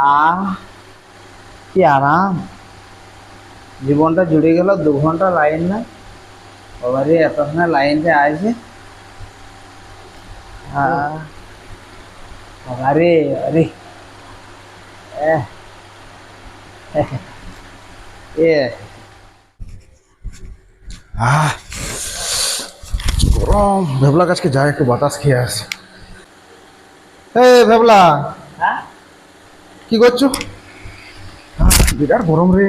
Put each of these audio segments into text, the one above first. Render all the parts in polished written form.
আহ কি আরাম, জীবনটা জুড়ে গেল। 2 ঘন্টা লাইন না, বাবারে এত সময় লাইন যে আছে। আহ বাবারে, আরে এহ, এ আহ গরম। ভেবলা গাছকে যায় একটু বাতাস খেয়ে আসে। ভেবলা, হ্যাঁ, কি করছো? বিরাট গরম রে।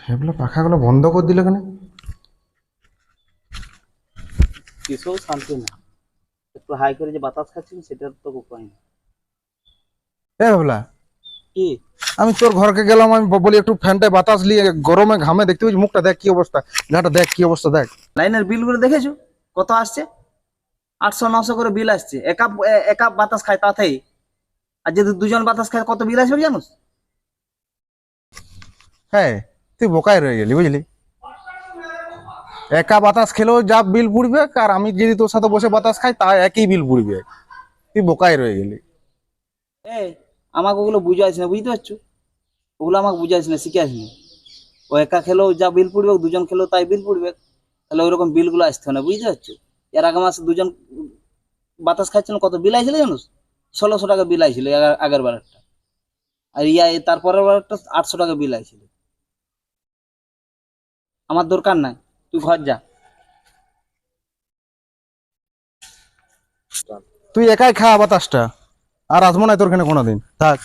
ভেবলা পাখাগুলো বন্ধ করে দিলে কেন? কিসেও শান্তি না। একটু হাই করে যে বাতাস খাচ্ছি সেটার তো উপায় নেই। ভেবলা, কি? আমি তোর ঘরকে গেলাম, আমি বলি একটু ফ্যানটায় বাতাস নিয়ে, গরমে ঘামে দেখতে পাচ্ছি মুখটা, দেখ কি অবস্থা, গাটা দেখ কি অবস্থা দেখ। লাইনের বিল গুলো দেখেছো কত আসছে? 800-900 করে বিল আসছে। এক কাপ বাতাস খায় তাতেই। আর যদি দুজন বাতাস খায় কত বিল আসবে জানোস? হ্যাঁ, তুই বোকায় রয়ে গেলি বুঝলি। একা বাতাস খেলেও যা বিল পুড়বে, আর আমি যদি তোর সাথে বসে বাতাস খাই তা একই বিল পুড়বে। তুই বোকায় রয়ে গেলি। এই, আমাকে ওগুলো বুঝাইছ না, বুঝতে পারছো? ওগুলো আমাকে বুঝাইছ না, শিখাইছ না। ও একা খেলেও যা বিল পড়বে, দুজন খেলেও তাই বিল পড়বে। তাহলে ওইরকম বিল গুলো আসতে না, বুঝতে পারছো? এর আগে মাসে দুজন বাতাস খাচ্ছিল, কত বিল আইছিল জানোস? 1600 টাকা বিল আইছিল আগের বারেরটা। আর তারপরের বারেরটা 800 টাকা বিল আইছিল। আমার দরকার নাই, তুই ঘর যা। তুই একাই খা বাতাসটা, আর আসবো না তোর এখানে কোনোদিন, থাক।